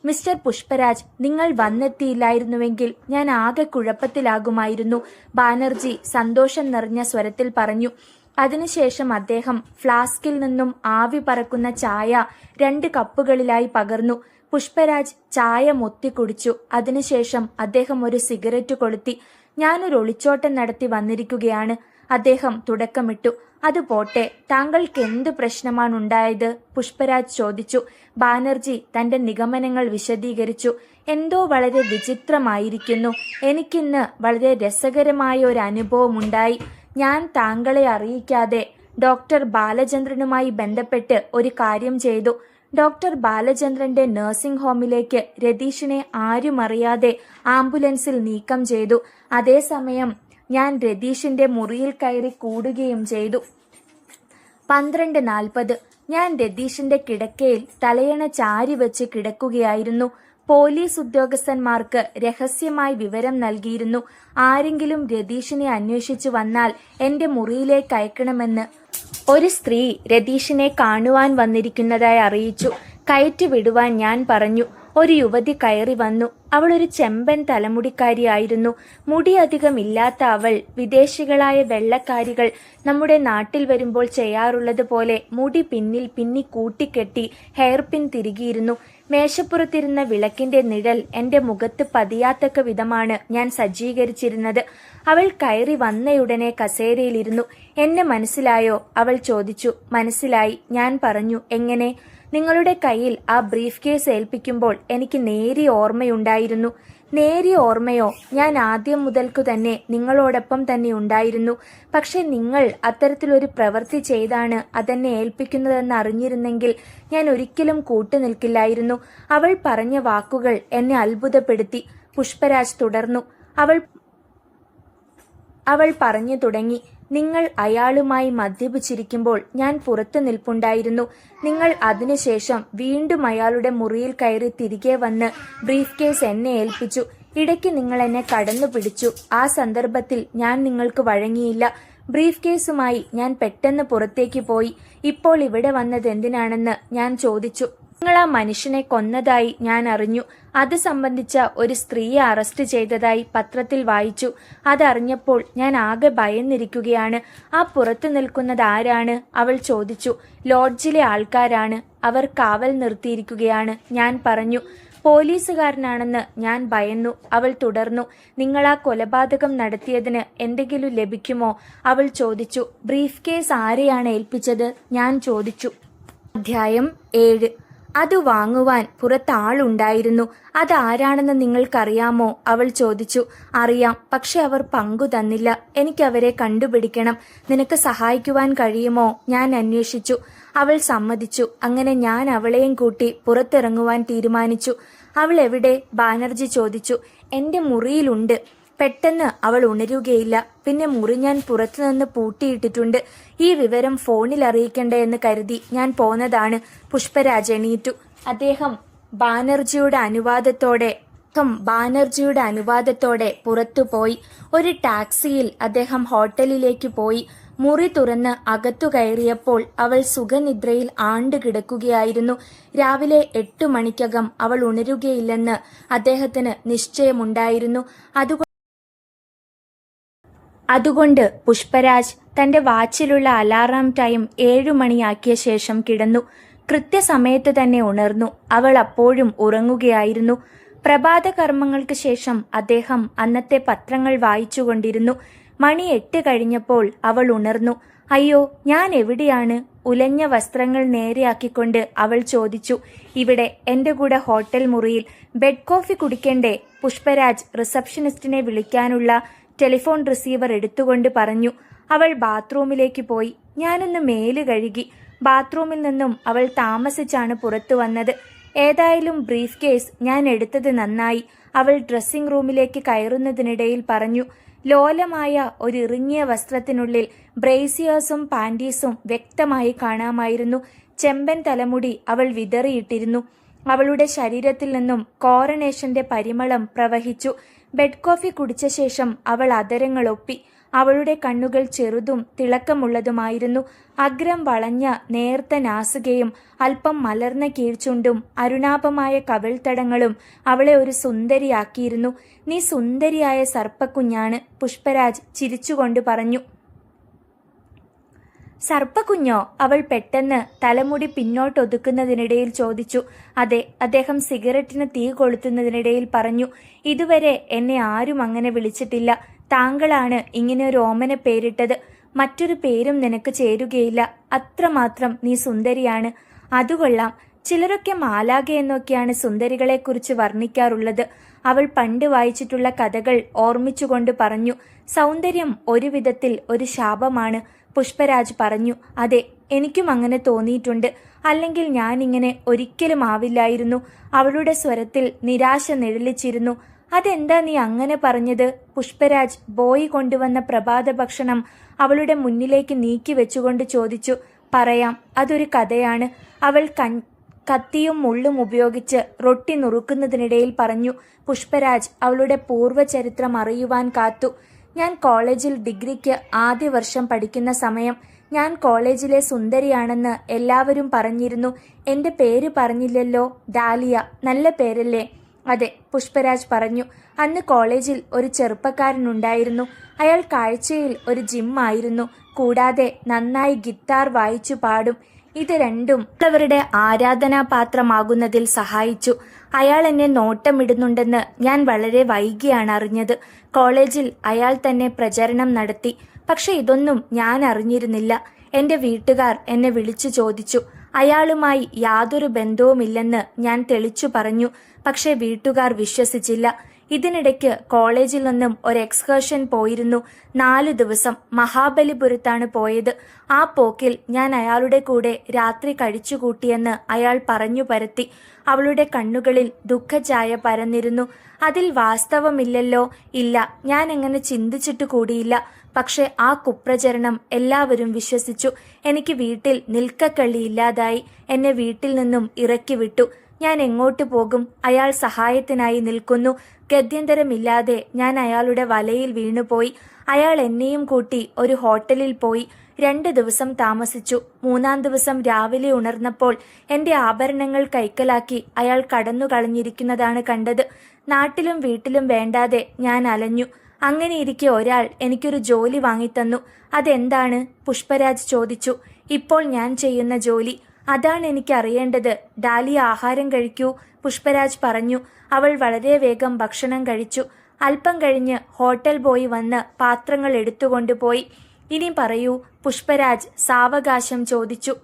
മിസ്റ്റർ പുഷ്പരാജ്, നിങ്ങൾ വന്നെത്തിയില്ലായിരുന്നുവെങ്കിൽ ഞാൻ ആകെ കുഴപ്പത്തിലാകുമായിരുന്നു, ബാനർജി സന്തോഷം നിറഞ്ഞ സ്വരത്തിൽ പറഞ്ഞു. അതിനുശേഷം അദ്ദേഹം ഫ്ലാസ്കിൽ നിന്നും ആവി പറക്കുന്ന ചായ 2 കപ്പുകളിലായി പകർന്നു. പുഷ്പരാജ് ചായ മൊത്തി കുടിച്ചു. അതിനുശേഷം അദ്ദേഹം ഒരു സിഗരറ്റ് കൊളുത്തി. ഞാനൊരു ഒളിച്ചോട്ടം നടത്തി വന്നിരിക്കുകയാണ്, അദ്ദേഹം തുടക്കമിട്ടു. അത് പോട്ടെ, താങ്കൾക്ക് എന്ത് പ്രശ്നമാണ് ഉണ്ടായത്? പുഷ്പരാജ് ചോദിച്ചു. ബാനർജി തന്റെ നിഗമനങ്ങൾ വിശദീകരിച്ചു. എന്തോ വളരെ വിചിത്രമായിരിക്കുന്നു. എനിക്കിന്ന് വളരെ രസകരമായ ഒരു അനുഭവം ഉണ്ടായി. ഞാൻ താങ്കളെ അറിയിക്കാതെ ഡോക്ടർ ബാലചന്ദ്രനുമായി ബന്ധപ്പെട്ട് ഒരു കാര്യം ചെയ്തു. ഡോക്ടർ ബാലചന്ദ്രന്റെ നഴ്സിംഗ് ഹോമിലേക്ക് രതീഷിനെ ആരും അറിയാതെ ആംബുലൻസിൽ നീക്കം ചെയ്തു. അതേസമയം ഞാൻ രതീഷിന്റെ മുറിയിൽ കയറി കൂടുകയും ചെയ്തു. 12:40 ഞാൻ രതീഷിന്റെ കിടക്കയിൽ തലയണ ചാരി വെച്ച് കിടക്കുകയായിരുന്നു. പോലീസ് ഉദ്യോഗസ്ഥന്മാർക്ക് രഹസ്യമായി വിവരം നൽകിയിരുന്നു. ആരെങ്കിലും രതീഷിനെ അന്വേഷിച്ചു വന്നാൽ എന്റെ മുറിയിലേക്ക് അയക്കണമെന്ന്. ഒരു സ്ത്രീ രതീഷിനെ കാണുവാൻ വന്നിരിക്കുന്നതായി അറിയിച്ചു. കയറ്റി വിടുവാൻ ഞാൻ പറഞ്ഞു. ഒരു യുവതി കയറി വന്നു. അവൾ ഒരു ചെമ്പൻ തലമുടിക്കാരിയായിരുന്നു. മുടി അധികം ഇല്ലാത്ത അവൾ വിദേശികളായ വെള്ളക്കാരികൾ നമ്മുടെ നാട്ടിൽ വരുമ്പോൾ ചെയ്യാറുള്ളത് പോലെ മുടി പിന്നിൽ പിന്നി കൂട്ടിക്കെട്ടി ഹെയർ പിൻ തിരികിയിരുന്നു. മേശപ്പുറത്തിരുന്ന വിളക്കിന്റെ നിഴൽ എന്റെ മുഖത്ത് പതിയാത്തക്ക വിധമാണ് ഞാൻ സജ്ജീകരിച്ചിരുന്നത്. അവൾ കയറി വന്നയുടനെ കസേരയിലിരുന്നു. എന്നെ മനസ്സിലായോ? അവൾ ചോദിച്ചു. മനസ്സിലായി, ഞാൻ പറഞ്ഞു. എങ്ങനെ? നിങ്ങളുടെ കയ്യിൽ ആ ബ്രീഫ് കേസ് ഏൽപ്പിക്കുമ്പോൾ എനിക്ക് നേരിയ ഓർമ്മയുണ്ടായിരുന്നു. നേരിയ ഓർമ്മയോ? ഞാൻ ആദ്യം മുതൽക്കു തന്നെ നിങ്ങളോടൊപ്പം തന്നെ ഉണ്ടായിരുന്നു. പക്ഷെ നിങ്ങൾ അത്തരത്തിലൊരു പ്രവൃത്തി ചെയ്താണ് അതെന്നെ ഏൽപ്പിക്കുന്നതെന്ന് അറിഞ്ഞിരുന്നെങ്കിൽ ഞാൻ ഒരിക്കലും കൂട്ടുനിൽക്കില്ലായിരുന്നു. അവൾ പറഞ്ഞ വാക്കുകൾ എന്നെ അത്ഭുതപ്പെടുത്തി. പുഷ്പരാജ് തുടർന്നു. അവൾ പറഞ്ഞു തുടങ്ങി. നിങ്ങൾ അയാളുമായി മദ്യപിച്ചിരിക്കുമ്പോൾ ഞാൻ പുറത്തു നിൽപ്പുണ്ടായിരുന്നു. നിങ്ങൾ അതിനുശേഷം വീണ്ടും അയാളുടെ മുറിയിൽ കയറി തിരികെ വന്ന് ബ്രീഫ് കേസ് എന്നെ ഏൽപ്പിച്ചു. ഇടയ്ക്ക് നിങ്ങൾ എന്നെ കടന്നു പിടിച്ചു. ആ സന്ദർഭത്തിൽ ഞാൻ നിങ്ങൾക്ക് വഴങ്ങിയില്ല. ബ്രീഫ് കേസുമായി ഞാൻ പെട്ടെന്ന് പുറത്തേക്ക് പോയി. ഇപ്പോൾ ഇവിടെ വന്നത് എന്തിനാണെന്ന് ഞാൻ ചോദിച്ചു. നിങ്ങൾ ആ മനുഷ്യനെ കൊന്നതായി ഞാൻ അറിഞ്ഞു. അത് സംബന്ധിച്ച ഒരു സ്ത്രീയെ അറസ്റ്റ് ചെയ്തതായി പത്രത്തിൽ വായിച്ചു. അതറിഞ്ഞപ്പോൾ ഞാൻ ആകെ ഭയന്നിരിക്കുകയാണ്. ആ പുറത്തു നിൽക്കുന്നത് ആരാണ്? അവൾ ചോദിച്ചു. ലോഡ്ജിലെ ആൾക്കാരാണ്. അവർ കാവൽ നിർത്തിയിരിക്കുകയാണ്. ഞാൻ പറഞ്ഞു. പോലീസുകാരനാണെന്ന് ഞാൻ ഭയന്നു. അവൾ തുടർന്നു. നിങ്ങൾ ആ കൊലപാതകം നടത്തിയതിന് എന്തെങ്കിലും ലഭിക്കുമോ? അവൾ ചോദിച്ചു. ബ്രീഫ് കേസ് ആരെയാണ് ഏൽപ്പിച്ചത്? ഞാൻ ചോദിച്ചു. അധ്യായം 7. അത് വാങ്ങുവാൻ പുറത്താളുണ്ടായിരുന്നു. അതാരാണെന്ന് നിങ്ങൾക്കറിയാമോ? അവൾ ചോദിച്ചു. അറിയാം, പക്ഷെ അവർ പങ്കു തന്നില്ല. എനിക്കവരെ കണ്ടുപിടിക്കണം. നിനക്ക് സഹായിക്കുവാൻ കഴിയുമോ? ഞാൻ അന്വേഷിച്ചു. അവൾ സമ്മതിച്ചു. അങ്ങനെ ഞാൻ അവളെയും കൂട്ടി പുറത്തിറങ്ങുവാൻ തീരുമാനിച്ചു. അവൾ എവിടെ? ബാനർജി ചോദിച്ചു. എന്റെ മുറിയിലുണ്ട്. പെട്ടെന്ന് അവൾ ഉണരുകയില്ല. പിന്നെ മുറി ഞാൻ പുറത്തുനിന്ന് പൂട്ടിയിട്ടിട്ടുണ്ട്. ഈ വിവരം ഫോണിൽ അറിയിക്കണ്ടേ എന്ന് കരുതി ഞാൻ പോന്നതാണ്. പുഷ്പരാജ് എണീറ്റു. അദ്ദേഹം ബാനർജിയുടെ അനുവാദത്തോടെ പുറത്തുപോയി. ഒരു ടാക്സിയിൽ അദ്ദേഹം ഹോട്ടലിലേക്ക് പോയി. മുറി തുറന്ന് അകത്തു കയറിയപ്പോൾ അവൾ സുഖനിദ്രയിൽ ആണ്ടു കിടക്കുകയായിരുന്നു. രാവിലെ 8 മണിക്കകം അവൾ ഉണരുകയില്ലെന്ന് അദ്ദേഹത്തിന് നിശ്ചയമുണ്ടായിരുന്നു. അതുകൊണ്ട് പുഷ്പരാജ് തന്റെ വാച്ചിലുള്ള അലാറാം ടൈം 7 മണിയാക്കിയ ശേഷം കിടന്നു. കൃത്യസമയത്ത് തന്നെ ഉണർന്നു. അവൾ അപ്പോഴും ഉറങ്ങുകയായിരുന്നു. പ്രഭാത കർമ്മങ്ങൾക്ക് ശേഷം അദ്ദേഹം അന്നത്തെ പത്രങ്ങൾ വായിച്ചുകൊണ്ടിരുന്നു. മണി 8 കഴിഞ്ഞപ്പോൾ അവൾ ഉണർന്നു. അയ്യോ, ഞാൻ എവിടെയാണ്? ഉലഞ്ഞ വസ്ത്രങ്ങൾ നേരെയാക്കിക്കൊണ്ട് അവൾ ചോദിച്ചു. ഇവിടെ, എന്റെ കൂടെ ഹോട്ടൽ മുറിയിൽ. ബെഡ് കോഫി കുടിക്കണ്ടേ? പുഷ്പരാജ് റിസപ്ഷനിസ്റ്റിനെ വിളിക്കാനുള്ള ടെലിഫോൺ റിസീവർ എടുത്തുകൊണ്ട് പറഞ്ഞു. അവൾ ബാത്റൂമിലേക്ക് പോയി. ഞാനൊന്ന് മേല് കഴുകി. ബാത്റൂമിൽ നിന്നും അവൾ താമസിച്ചാണ് പുറത്തു വന്നത്. ഏതായാലും ബ്രീഫ് കേസ് ഞാൻ എടുത്തത് നന്നായി, അവൾ ഡ്രസ്സിംഗ് റൂമിലേക്ക് കയറുന്നതിനിടയിൽ പറഞ്ഞു. ലോലമായ ഒരു ഇറുങ്ങിയ വസ്ത്രത്തിനുള്ളിൽ ബ്രേസിയേഴ്സും പാൻറ്റീസും വ്യക്തമായി കാണാമായിരുന്നു. ചെമ്പൻ തലമുടി അവൾ വിതറിയിട്ടിരുന്നു. അവളുടെ ശരീരത്തിൽ നിന്നും കോറനേഷന്റെ പരിമളം പ്രവഹിച്ചു. ബെഡ് കോഫി കുടിച്ച ശേഷം അവൾ അതരങ്ങളൊപ്പി. അവളുടെ കണ്ണുകൾ ചെറുതും തിളക്കമുള്ളതുമായിരുന്നു. അഗ്രം വളഞ്ഞ നേർത്ത നാസികയും അല്പം മലർന്ന കീഴ്ചുണ്ടും അരുണാപമായ കവിൾത്തടങ്ങളും അവളെ ഒരു സുന്ദരിയാക്കിയിരുന്നു. നീ സുന്ദരിയായ സർപ്പക്കുഞ്ഞാണ്, പുഷ്പരാജ് ചിരിച്ചുകൊണ്ട് പറഞ്ഞു. സർപ്പക്കുഞ്ഞോ? അവൾ പെട്ടെന്ന് തലമുടി പിന്നോട്ടൊതുക്കുന്നതിനിടയിൽ ചോദിച്ചു. അതെ, അദ്ദേഹം സിഗരറ്റിന് തീ കൊളുത്തുന്നതിനിടയിൽ പറഞ്ഞു. ഇതുവരെ എന്നെ ആരും അങ്ങനെ വിളിച്ചിട്ടില്ല. താങ്കളാണ് ഇങ്ങനെ ഒരു ഓമന പേരിട്ടത്. മറ്റൊരു പേരും നിനക്ക് ചേരുകയില്ല. അത്രമാത്രം നീ സുന്ദരിയാണ്. അതുകൊള്ളാം. ചിലരൊക്കെ മാലാഖ എന്നൊക്കെയാണ് സുന്ദരികളെക്കുറിച്ച് വർണ്ണിക്കാറുള്ളത്. അവൾ പണ്ട് വായിച്ചിട്ടുള്ള കഥകൾ ഓർമ്മിച്ചുകൊണ്ട് പറഞ്ഞു. സൗന്ദര്യം ഒരു വിധത്തിൽ ഒരു ശാപമാണ്. പുഷ്പരാജ് പറഞ്ഞു. അതെ, എനിക്കും അങ്ങനെ തോന്നിയിട്ടുണ്ട്. അല്ലെങ്കിൽ ഞാനിങ്ങനെ ഒരിക്കലും ആവില്ലായിരുന്നു. അവളുടെ സ്വരത്തിൽ നിരാശ നിഴലിച്ചിരുന്നു. അതെന്താ നീ അങ്ങനെ പറഞ്ഞത്? പുഷ്പരാജ് ബോയ് കൊണ്ടുവന്ന പ്രഭാത ഭക്ഷണം അവളുടെ മുന്നിലേക്ക് നീക്കി വെച്ചുകൊണ്ട് ചോദിച്ചു. പറയാം, അതൊരു കഥയാണ്. അവൾ കത്തിയും മുള്ളും ഉപയോഗിച്ച് റൊട്ടി നുറുക്കുന്നതിനിടയിൽ പറഞ്ഞു. പുഷ്പരാജ് അവളുടെ പൂർവ്വചരിത്രം അറിയുവാൻ കാത്തു. ഞാൻ കോളേജിൽ ഡിഗ്രിക്ക് ആദ്യ വർഷം പഠിക്കുന്ന സമയം ഞാൻ കോളേജിലെ സുന്ദരിയാണെന്ന് എല്ലാവരും പറഞ്ഞിരുന്നു. എൻ്റെ പേര് പറഞ്ഞില്ലല്ലോ. ഡാലിയ. നല്ല പേരല്ലേ? അതെ, പുഷ്പരാജ് പറഞ്ഞു. അന്ന് കോളേജിൽ ഒരു ചെറുപ്പക്കാരനുണ്ടായിരുന്നു. അയാൾ കാഴ്ചയിൽ ഒരു ജിമ്മായിരുന്നു. കൂടാതെ നന്നായി ഗിത്താർ വായിച്ചു പാടും. ഇത് രണ്ടും അവരുടെ ആരാധനാപാത്രമാകുന്നതിൽ സഹായിച്ചു. അയാൾ എന്നെ നോട്ടമിടുന്നുണ്ടെന്ന് ഞാൻ വളരെ വൈകിയാണ് അറിഞ്ഞത്. കോളേജിൽ അയാൾ തന്നെ പ്രചരണം നടത്തി. പക്ഷെ ഇതൊന്നും ഞാൻ അറിഞ്ഞിരുന്നില്ല. എൻ്റെ വീട്ടുകാർ എന്നെ വിളിച്ചു ചോദിച്ചു. അയാളുമായി യാതൊരു ബന്ധവുമില്ലെന്ന് ഞാൻ തെളിച്ചു പറഞ്ഞു. പക്ഷെ വീട്ടുകാർ വിശ്വസിച്ചില്ല. ഇതിനിടയ്ക്ക് കോളേജിൽ നിന്നും ഒരു എക്സ്കർഷൻ പോയിരുന്നു. 4 ദിവസം മഹാബലിപുരത്താണ് പോയത്. ആ പോക്കിൽ ഞാൻ അയാളുടെ കൂടെ രാത്രി കഴിച്ചുകൂട്ടിയെന്ന് അയാൾ പറഞ്ഞു പരത്തി. അവളുടെ കണ്ണുകളിൽ ദുഃഖഛായ പരന്നിരുന്നു. അതിൽ വാസ്തവമില്ലല്ലോ. ഇല്ല, ഞാൻ അങ്ങനെ ചിന്തിച്ചിട്ട് കൂടിയില്ല. പക്ഷെ ആ കുപ്രചരണം എല്ലാവരും വിശ്വസിച്ചു. എനിക്ക് വീട്ടിൽ നിൽക്കക്കള്ളിയില്ലാതായി. എന്നെ വീട്ടിൽ നിന്നും ഇറക്കി വിട്ടു. ഞാൻ എങ്ങോട്ട് പോകും? അയാൾ സഹായത്തിനായി നിൽക്കുന്നു. ഗത്യന്തരമില്ലാതെ ഞാൻ അയാളുടെ വലയിൽ വീണുപോയി. അയാൾ എന്നെയും കൂട്ടി ഒരു ഹോട്ടലിൽ പോയി. 2 ദിവസം താമസിച്ചു. 3-ാം ദിവസം രാവിലെ ഉണർന്നപ്പോൾ എൻ്റെ ആഭരണങ്ങൾ കൈക്കലാക്കി അയാൾ കടന്നു കളഞ്ഞിരിക്കുന്നതാണ് കണ്ടത്. നാട്ടിലും വീട്ടിലും വേണ്ടാതെ ഞാൻ അലഞ്ഞു. അങ്ങനെയിരിക്കെ ഒരാൾ എനിക്കൊരു ജോലി വാങ്ങിത്തന്നു. അതെന്താണ്? പുഷ്പരാജ് ചോദിച്ചു. ഇപ്പോൾ ഞാൻ ചെയ്യുന്ന ജോലി. അതാണ് എനിക്ക് അറിയേണ്ടത്. ഡാലിയ ആഹാരം കഴിക്കൂ, പുഷ്പരാജ് പറഞ്ഞു. അവൾ വളരെ വേഗം ഭക്ഷണം കഴിച്ചു. അല്പം കഴിഞ്ഞ് ഹോട്ടൽ ബോയ് വന്ന് പാത്രങ്ങൾ എടുത്തുകൊണ്ടുപോയി. ഇനി പറയൂ, പുഷ്പരാജ് സാവകാശം ചോദിച്ചു.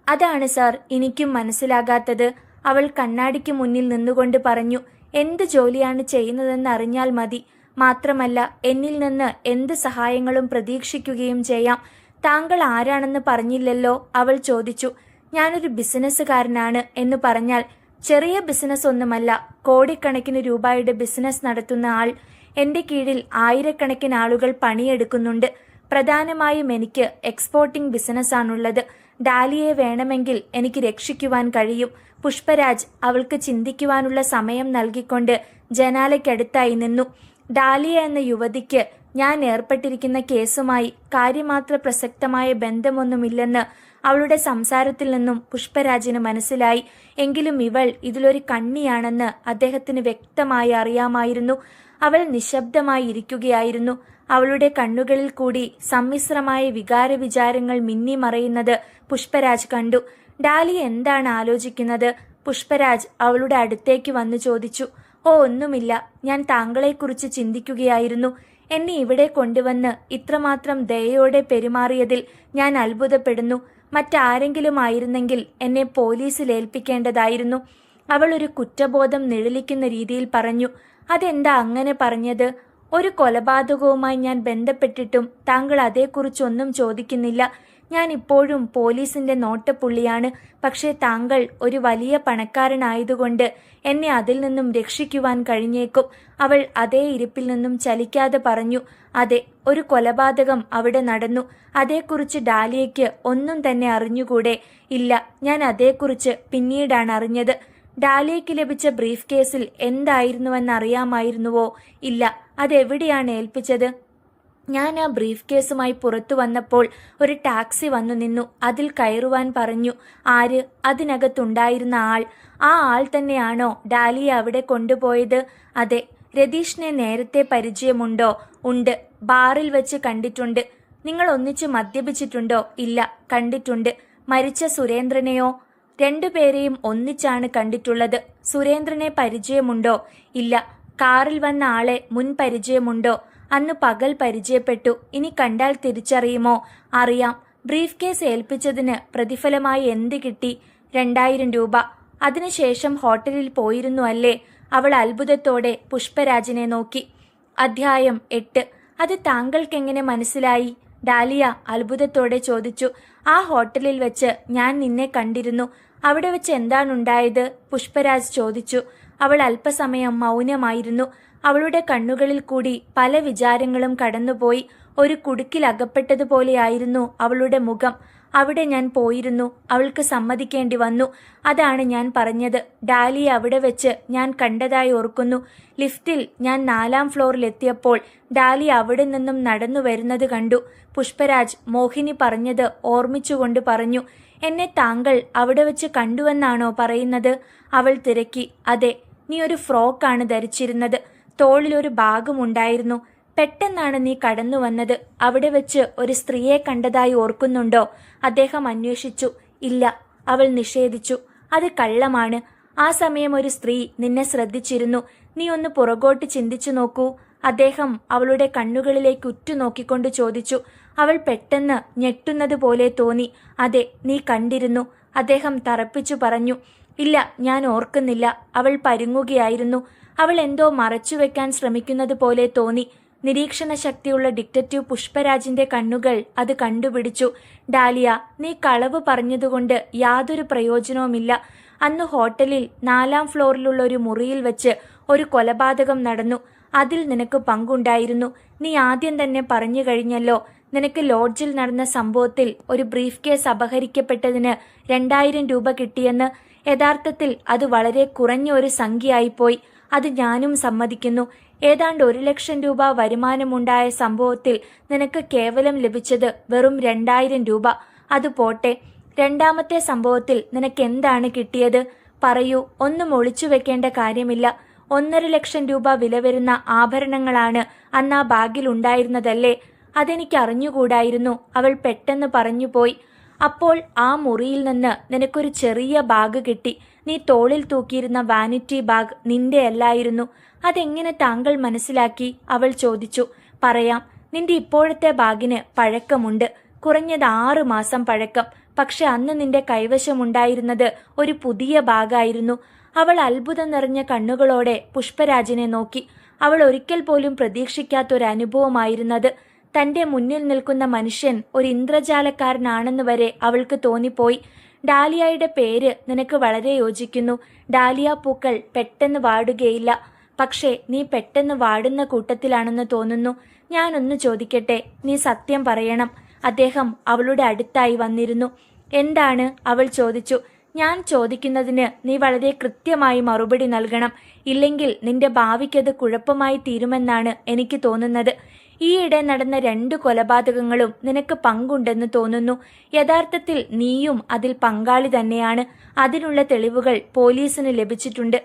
അതാണ് സാർ എനിക്കും മനസ്സിലാകാത്തത്, അവൾ കണ്ണാടിക്ക് മുന്നിൽ നിന്നുകൊണ്ട് പറഞ്ഞു. എന്ത് ജോലിയാണ് ചെയ്യുന്നതെന്ന് അറിഞ്ഞാൽ മതി. മാത്രമല്ല എന്നിൽ നിന്ന് എന്ത് സഹായങ്ങളും പ്രതീക്ഷിക്കുകയും ചെയ്യാം. താങ്കൾ ആരാണെന്ന് പറഞ്ഞില്ലല്ലോ, അവൾ ചോദിച്ചു. ഞാനൊരു ബിസിനസ്സുകാരനാണ് എന്ന് പറഞ്ഞാൽ ചെറിയ ബിസിനസ് ഒന്നുമല്ല. കോടിക്കണക്കിന് രൂപയുടെ ബിസിനസ് നടത്തുന്ന ആൾ. എൻ്റെ കീഴിൽ ആയിരക്കണക്കിന് ആളുകൾ പണിയെടുക്കുന്നുണ്ട്. പ്രധാനമായും എനിക്ക് എക്സ്പോർട്ടിംഗ് ബിസിനസ്സാണുള്ളത്. ഡാലിയെ വേണമെങ്കിൽ എനിക്ക് രക്ഷിക്കുവാൻ കഴിയും. പുഷ്പരാജ് അവൾക്ക് ചിന്തിക്കുവാനുള്ള സമയം നൽകിക്കൊണ്ട് ജനാലയ്ക്കടുത്തായി നിന്നു. ഡാലിയ എന്ന യുവതിക്ക് ഞാൻ ഏർപ്പെട്ടിരിക്കുന്ന കേസുമായി കാര്യമാത്ര പ്രസക്തമായ ബന്ധമൊന്നുമില്ലെന്ന് അവളുടെ സംസാരത്തിൽ നിന്നും പുഷ്പരാജിന് മനസ്സിലായി. എങ്കിലും ഇവൾ ഇതിലൊരു കണ്ണിയാണെന്ന് അദ്ദേഹത്തിന് വ്യക്തമായി അറിയാമായിരുന്നു. അവൾ നിശബ്ദമായി ഇരിക്കുകയായിരുന്നു. അവളുടെ കണ്ണുകളിൽ കൂടി സമ്മിശ്രമായ വികാരവിചാരങ്ങൾ മിന്നിമറയുന്നത് പുഷ്പരാജ് കണ്ടു. ഡാലിയ എന്താണ് ആലോചിക്കുന്നത്? പുഷ്പരാജ് അവളുടെ അടുത്തേക്ക് വന്നു ചോദിച്ചു. ഓ, ഒന്നുമില്ല. ഞാൻ താങ്കളെക്കുറിച്ച് ചിന്തിക്കുകയായിരുന്നു. എന്നെ ഇവിടെ കൊണ്ടുവന്ന് ഇത്രമാത്രം ദയയോടെ പെരുമാറിയതിൽ ഞാൻ അത്ഭുതപ്പെടുന്നു. മറ്റാരെങ്കിലും ആയിരുന്നെങ്കിൽ എന്നെ പോലീസിൽ ഏൽപ്പിക്കേണ്ടതായിരുന്നു. അവൾ ഒരു കുറ്റബോധം നിഴലിക്കുന്ന രീതിയിൽ പറഞ്ഞു. അതെന്താ അങ്ങനെ പറഞ്ഞത്? ഒരു കൊലപാതകവുമായി ഞാൻ ബന്ധപ്പെട്ടിട്ടും താങ്കൾ അതേക്കുറിച്ചൊന്നും ചോദിക്കുന്നില്ല. ഞാൻ ഇപ്പോഴും പോലീസിന്റെ നോട്ടപ്പുള്ളിയാണ്. പക്ഷേ താങ്കൾ ഒരു വലിയ പണക്കാരനായതുകൊണ്ട് എന്നെ അതിൽ നിന്നും രക്ഷിക്കുവാൻ കഴിഞ്ഞേക്കും. അവൾ അതേ ഇരിപ്പിൽ നിന്നും ചലിക്കാതെ പറഞ്ഞു. അതെ, ഒരു കൊലപാതകം അവിടെ നടന്നു. അതേക്കുറിച്ച് ഡാലിയയ്ക്ക് ഒന്നും തന്നെ അറിഞ്ഞുകൂടെ? ഇല്ല, ഞാൻ അതേക്കുറിച്ച് പിന്നീടാണ് അറിഞ്ഞത്. ഡാലിയയ്ക്ക് ലഭിച്ച ബ്രീഫ് കേസിൽ എന്തായിരുന്നുവെന്ന് അറിയാമായിരുന്നുവോ? ഇല്ല. അതെവിടെയാണ് ഏൽപ്പിച്ചത്? ഞാൻ ആ ബ്രീഫ് കേസുമായി പുറത്തു വന്നപ്പോൾ ഒരു ടാക്സി വന്നു നിന്നു. അതിൽ കയറുവാൻ പറഞ്ഞു. ആര്? അതിനകത്തുണ്ടായിരുന്ന ആൾ. ആ ആൾ തന്നെയാണോ ഡാലിയെ അവിടെ കൊണ്ടുപോയത്? അതെ. രതീഷിനെ നേരത്തെ പരിചയമുണ്ടോ? ഉണ്ട്. ബാറിൽ വെച്ച് കണ്ടിട്ടുണ്ട്. നിങ്ങൾ ഒന്നിച്ച് മദ്യപിച്ചിട്ടുണ്ടോ? ഇല്ല, കണ്ടിട്ടുണ്ട്. മരിച്ച സുരേന്ദ്രനെയോ? 2 പേരെയും ഒന്നിച്ചാണ് കണ്ടിട്ടുള്ളത്. സുരേന്ദ്രനെ പരിചയമുണ്ടോ? ഇല്ല. കാറിൽ വന്ന ആളെ മുൻ പരിചയമുണ്ടോ? അന്ന് പകൽ പരിചയപ്പെട്ടു. ഇനി കണ്ടാൽ തിരിച്ചറിയുമോ? അറിയാം. ബ്രീഫ് കേസ് ഏൽപ്പിച്ചതിന് പ്രതിഫലമായി എന്ത് കിട്ടി? 2000 രൂപ. അതിനുശേഷം ഹോട്ടലിൽ പോയിരുന്നു അല്ലേ? അവൾ അത്ഭുതത്തോടെ പുഷ്പരാജിനെ നോക്കി. അധ്യായം 8. അത് താങ്കൾക്കെങ്ങനെ മനസ്സിലായി? ഡാലിയ അത്ഭുതത്തോടെ ചോദിച്ചു. ആ ഹോട്ടലിൽ വെച്ച് ഞാൻ നിന്നെ കണ്ടിരുന്നു. അവിടെ വെച്ച് എന്താണുണ്ടായത്? പുഷ്പരാജ് ചോദിച്ചു. അവൾ അല്പസമയം മൗനമായിരുന്നു. അവളുടെ കണ്ണുകളിൽ കൂടി പല വിചാരങ്ങളും കടന്നുപോയി. ഒരു കുടുക്കിൽ അകപ്പെട്ടതുപോലെയായിരുന്നു അവളുടെ മുഖം. അവിടെ ഞാൻ പോയിരുന്നു. അവൾക്ക് സമ്മതിക്കേണ്ടി വന്നു. അതാണ് ഞാൻ പറഞ്ഞത്. ഡാലിയെ അവിടെ വെച്ച് ഞാൻ കണ്ടതായി ഓർക്കുന്നു. ലിഫ്റ്റിൽ ഞാൻ 4ാം ഫ്ലോറിലെത്തിയപ്പോൾ ഡാലി അവിടെ നിന്നും നടന്നു വരുന്നത് കണ്ടു. പുഷ്പരാജ് മോഹിനി പറഞ്ഞത് ഓർമ്മിച്ചുകൊണ്ട് പറഞ്ഞു. എന്നെ താങ്കൾ അവിടെ വെച്ച് കണ്ടുവെന്നാണോ പറയുന്നത്? അവൾ തിരക്കി. അതെ. നീ ഒരു ഫ്രോക്കാണ് ധരിച്ചിരുന്നത്. തോളിലൊരു ബാഗുമുണ്ടായിരുന്നു. പെട്ടെന്നാണ് നീ കടന്നു വന്നത്. അവിടെ വെച്ച് ഒരു സ്ത്രീയെ കണ്ടതായി ഓർക്കുന്നുണ്ടോ? അദ്ദേഹം അന്വേഷിച്ചു. ഇല്ല, അവൾ നിഷേധിച്ചു. അത് കള്ളമാണ്. ആ സമയം ഒരു സ്ത്രീ നിന്നെ ശ്രദ്ധിച്ചിരുന്നു. നീ ഒന്ന് പുറകോട്ട് ചിന്തിച്ചു നോക്കൂ. അദ്ദേഹം അവളുടെ കണ്ണുകളിലേക്ക് ഉറ്റുനോക്കിക്കൊണ്ട് ചോദിച്ചു. അവൾ പെട്ടെന്ന് ഞെട്ടുന്നത് പോലെ തോന്നി. അതെ, നീ കണ്ടിരുന്നു. അദ്ദേഹം തറപ്പിച്ചു പറഞ്ഞു. ഇല്ല, ഞാൻ ഓർക്കുന്നില്ല. അവൾ പരുങ്ങുകയായിരുന്നു. അവൾ എന്തോ മറച്ചുവെക്കാൻ ശ്രമിക്കുന്നത് പോലെ തോന്നി. നിരീക്ഷണ ശക്തിയുള്ള ഡിറ്റക്റ്റീവ് പുഷ്പരാജിന്റെ കണ്ണുകൾ അത് കണ്ടുപിടിച്ചു. ഡാലിയ, നീ കളവ് പറഞ്ഞതുകൊണ്ട് യാതൊരു പ്രയോജനവുമില്ല. അന്ന് ഹോട്ടലിൽ 4ാം ഫ്ലോറിലുള്ള ഒരു മുറിയിൽ വെച്ച് ഒരു കൊലപാതകം നടന്നു. അതിൽ നിനക്ക് പങ്കുണ്ടായിരുന്നു. നീ ആദ്യം തന്നെ പറഞ്ഞു കഴിഞ്ഞല്ലോ. നിനക്ക് ലോഡ്ജിൽ നടന്ന സംഭവത്തിൽ ഒരു ബ്രീഫ് കേസ് അപഹരിക്കപ്പെട്ടതിന് 2000 രൂപ കിട്ടിയെന്ന്. യഥാർത്ഥത്തിൽ അത് വളരെ കുറഞ്ഞ ഒരു സംഖ്യയായിപ്പോയി. അത് ഞാനും സമ്മതിക്കുന്നു. ഏതാണ്ട് 1 ലക്ഷം രൂപ വരുമാനമുണ്ടായ സംഭവത്തിൽ നിനക്ക് കേവലം ലഭിച്ചത് വെറും 2000 രൂപ. അത് പോട്ടെ, 2ാമത്തെ സംഭവത്തിൽ നിനക്ക് എന്താണ് കിട്ടിയത്? പറയൂ. ഒന്നും ഒളിച്ചു വെക്കേണ്ട കാര്യമില്ല. 1.5 ലക്ഷം രൂപ വില വരുന്ന ആഭരണങ്ങളാണ് അന്ന് ആ ബാഗിൽ ഉണ്ടായിരുന്നതല്ലേ? അതെനിക്ക് അറിഞ്ഞുകൂടായിരുന്നു. അവൾ പെട്ടെന്ന് പറഞ്ഞുപോയി. അപ്പോൾ ആ മുറിയിൽ നിന്ന് നിനക്കൊരു ചെറിയ ബാഗ് കിട്ടി. നീ തോളിൽ തൂക്കിയിരുന്ന വാനിറ്റി ബാഗ് നിന്റെയല്ലായിരുന്നു. അതെങ്ങനെ താങ്കൾ മനസ്സിലാക്കി? അവൾ ചോദിച്ചു. പറയാം. നിന്റെ ഇപ്പോഴത്തെ ബാഗിന് പഴക്കമുണ്ട്. കുറഞ്ഞത് 6 മാസം പഴക്കം. പക്ഷെ അന്ന് നിന്റെ കൈവശമുണ്ടായിരുന്നത് ഒരു പുതിയ ബാഗായിരുന്നു. അവൾ അത്ഭുതം നിറഞ്ഞ കണ്ണുകളോടെ പുഷ്പരാജിനെ നോക്കി. അവൾ ഒരിക്കൽ പോലും പ്രതീക്ഷിക്കാത്തൊരനുഭവമായിരുന്നത്. തന്റെ മുന്നിൽ നിൽക്കുന്ന മനുഷ്യൻ ഒരു ഇന്ദ്രജാലക്കാരനാണെന്ന് വരെ അവൾക്ക് തോന്നിപ്പോയി. ഡാലിയയുടെ പേര് നിനക്ക് വളരെ യോജിക്കുന്നു. ഡാലിയ പൂക്കൾ പെട്ടെന്ന് വാടുകയില്ല. പക്ഷേ നീ പെട്ടെന്ന് വാടുന്ന കൂട്ടത്തിലാണെന്ന് തോന്നുന്നു. ഞാനൊന്ന് ചോദിക്കട്ടെ? നീ സത്യം പറയണം. അദ്ദേഹം അവളുടെ അടുത്തായി വന്നിരുന്നു. എന്താണ്? അവൾ ചോദിച്ചു. ഞാൻ ചോദിക്കുന്നതിന് നീ വളരെ കൃത്യമായി മറുപടി നൽകണം. ഇല്ലെങ്കിൽ നിന്റെ ഭാവിക്കത് കുഴപ്പമായി തീരുമെന്നാണ് എനിക്ക് തോന്നുന്നത്. ഈയിടെ നടന്ന 2 കൊലപാതകങ്ങളും നിനക്ക് പങ്കുണ്ടെന്ന് തോന്നുന്നു. യഥാർത്ഥത്തിൽ നീയും അതിൽ പങ്കാളി തന്നെയാണ്. അതിനുള്ള തെളിവുകൾ പോലീസിന് ലഭിച്ചിട്ടുണ്ട്.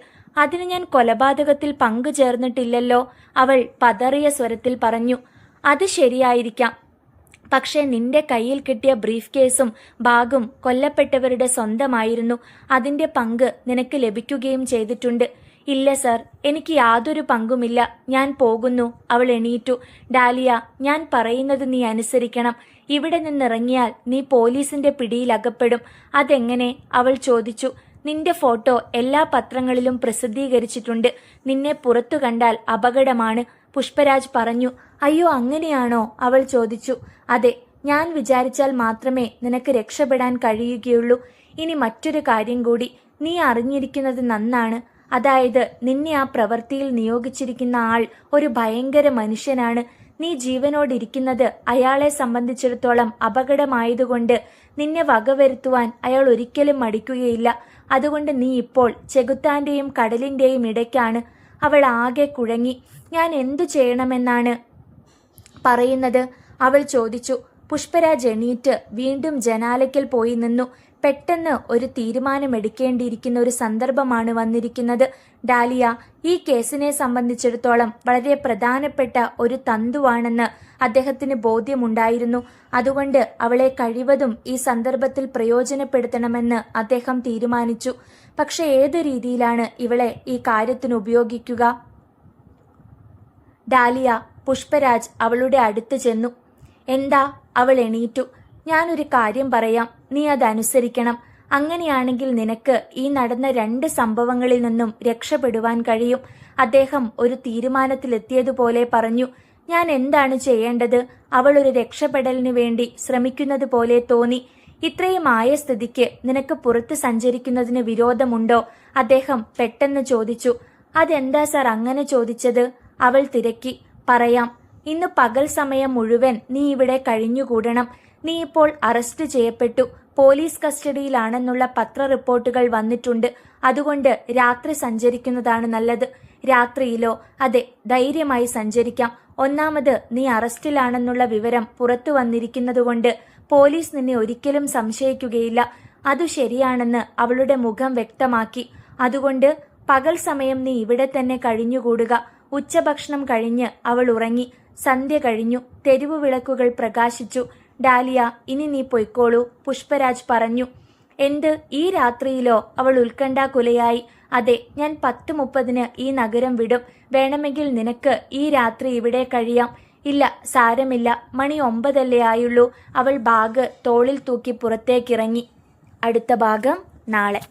അതിന് ഞാൻ കൊലപാതകത്തിൽ പങ്കു ചേർന്നിട്ടില്ലല്ലോ, അവൾ പതറിയ സ്വരത്തിൽ പറഞ്ഞു. അത് ശരിയായിരിക്കാം. പക്ഷേ നിന്റെ കയ്യിൽ കിട്ടിയ ബ്രീഫ് കേസും ബാഗും കൊല്ലപ്പെട്ടവരുടെ സ്വന്തമായിരുന്നു. അതിന്റെ പങ്ക് നിനക്ക് ലഭിക്കുകയും ചെയ്തിട്ടുണ്ട്. ഇല്ല സർ, എനിക്ക് യാതൊരു പങ്കുമില്ല. ഞാൻ പോകുന്നു. അവൾ എണീറ്റു. ഡാലിയ, ഞാൻ പറയുന്നത് നീ അനുസരിക്കണം. ഇവിടെ നിന്നിറങ്ങിയാൽ നീ പോലീസിന്റെ പിടിയിൽ അകപ്പെടും. അതെങ്ങനെ? അവൾ ചോദിച്ചു. നിന്റെ ഫോട്ടോ എല്ലാ പത്രങ്ങളിലും പ്രസിദ്ധീകരിച്ചിട്ടുണ്ട്. നിന്നെ പുറത്തു കണ്ടാൽ അപകടമാണ്, പുഷ്പരാജ് പറഞ്ഞു. അയ്യോ, അങ്ങനെയാണോ? അവൾ ചോദിച്ചു. അതെ, ഞാൻ വിചാരിച്ചാൽ മാത്രമേ നിനക്ക് രക്ഷപ്പെടാൻ കഴിയുകയുള്ളൂ. ഇനി മറ്റൊരു കാര്യം കൂടി നീ അറിഞ്ഞിരിക്കുന്നത് നന്നാണ്. അതായത് നിന്നെ ആ പ്രവൃത്തിയിൽ നിയോഗിച്ചിരിക്കുന്ന ആൾ ഒരു ഭയങ്കര മനുഷ്യനാണ്. നീ ജീവനോടിരിക്കുന്നത് അയാളെ സംബന്ധിച്ചിടത്തോളം അപകടമായതുകൊണ്ട് നിന്നെ വകവരുത്തുവാൻ അയാൾ ഒരിക്കലും മടിക്കുകയില്ല. അതുകൊണ്ട് നീ ഇപ്പോൾ ചെകുത്താന്റെയും കടലിന്റെയും ഇടയ്ക്കാണ്. അവൾ ആകെ കുഴങ്ങി. ഞാൻ എന്തു ചെയ്യണമെന്നാണ് പറയുന്നത്? അവൾ ചോദിച്ചു. പുഷ്പരാജ് എണീറ്റ് വീണ്ടും ജനാലയ്ക്കൽ പോയി നിന്നു. പെട്ടെന്ന് ഒരു തീരുമാനമെടുക്കേണ്ടിയിരിക്കുന്ന ഒരു സന്ദർഭമാണ് വന്നിരിക്കുന്നത്. ഡാലിയ ഈ കേസിനെ സംബന്ധിച്ചിടത്തോളം വളരെ പ്രധാനപ്പെട്ട ഒരു തന്തുവാണെന്ന് അദ്ദേഹത്തിന് ബോധ്യമുണ്ടായിരുന്നു. അതുകൊണ്ട് അവളെ കഴിവതും ഈ സന്ദർഭത്തിൽ പ്രയോജനപ്പെടുത്തണമെന്ന് അദ്ദേഹം തീരുമാനിച്ചു. പക്ഷെ ഏത് രീതിയിലാണ് ഇവളെ ഈ കാര്യത്തിന് ഉപയോഗിക്കുക? ഡാലിയ, പുഷ്പരാജ് അവളുടെ അടുത്ത് ചെന്നു. എന്താ? അവൾ എണീറ്റു. ഞാനൊരു കാര്യം പറയാം, നീ അതനുസരിക്കണം. അങ്ങനെയാണെങ്കിൽ നിനക്ക് ഈ നടന്ന 2 സംഭവങ്ങളിൽ നിന്നും രക്ഷപ്പെടുവാൻ കഴിയും. അദ്ദേഹം ഒരു തീരുമാനത്തിലെത്തിയതുപോലെ പറഞ്ഞു. ഞാൻ എന്താണ് ചെയ്യേണ്ടത്? അവൾ ഒരു രക്ഷപ്പെടലിനു വേണ്ടി ശ്രമിക്കുന്നത് പോലെ തോന്നി. ഇത്രയും ആയ സ്ഥിതിക്ക് നിനക്ക് പുറത്ത് സഞ്ചരിക്കുന്നതിന് വിരോധമുണ്ടോ? അദ്ദേഹം പെട്ടെന്ന് ചോദിച്ചു. അതെന്താ സാർ അങ്ങനെ ചോദിച്ചത്? അവൾ തിരക്കി. പറയാം. ഇന്ന് പകൽ സമയം മുഴുവൻ നീ ഇവിടെ കഴിഞ്ഞുകൂടണം. നീ ഇപ്പോൾ അറസ്റ്റ് ചെയ്യപ്പെട്ടു, പോലീസ് കസ്റ്റഡിയിലാണെന്നുള്ള പത്ര റിപ്പോർട്ടുകൾ വന്നിട്ടുണ്ട്. അതുകൊണ്ട് രാത്രി സഞ്ചരിക്കുന്നതാണ് നല്ലത്. രാത്രിയിലോ? അതെ, ധൈര്യമായി സഞ്ചരിക്കാം. ഒന്നാമത് നീ അറസ്റ്റിലാണെന്നുള്ള വിവരം പുറത്തു വന്നിരിക്കുന്നതുകൊണ്ട് പോലീസ് നിന്നെ ഒരിക്കലും സംശയിക്കുകയില്ല. അതു ശരിയാണെന്ന് അവളുടെ മുഖം വ്യക്തമാക്കി. അതുകൊണ്ട് പകൽ സമയം നീ ഇവിടെ തന്നെ കഴിഞ്ഞുകൂടുക. ഉച്ചഭക്ഷണം കഴിഞ്ഞ് അവൾ ഉറങ്ങി. സന്ധ്യ കഴിഞ്ഞു. തെരുവു വിളക്കുകൾ പ്രകാശിച്ചു. ഡാലിയ, ഇനി നീ പൊയ്ക്കോളൂ, പുഷ്പരാജ് പറഞ്ഞു. എന്ത്, ഈ രാത്രിയിലോ? അവൾ ഉത്കണ്ഠാകുലയായി. അതെ, ഞാൻ 10:30 ഈ നഗരം വിടും. വേണമെങ്കിൽ നിനക്ക് ഈ രാത്രി ഇവിടെ കഴിയാം. ഇല്ല, സാരമില്ല, മണി 9 ആയുള്ളൂ. അവൾ ബാഗ് തോളിൽ തൂക്കി പുറത്തേക്കിറങ്ങി. അടുത്ത ഭാഗം നാളെ.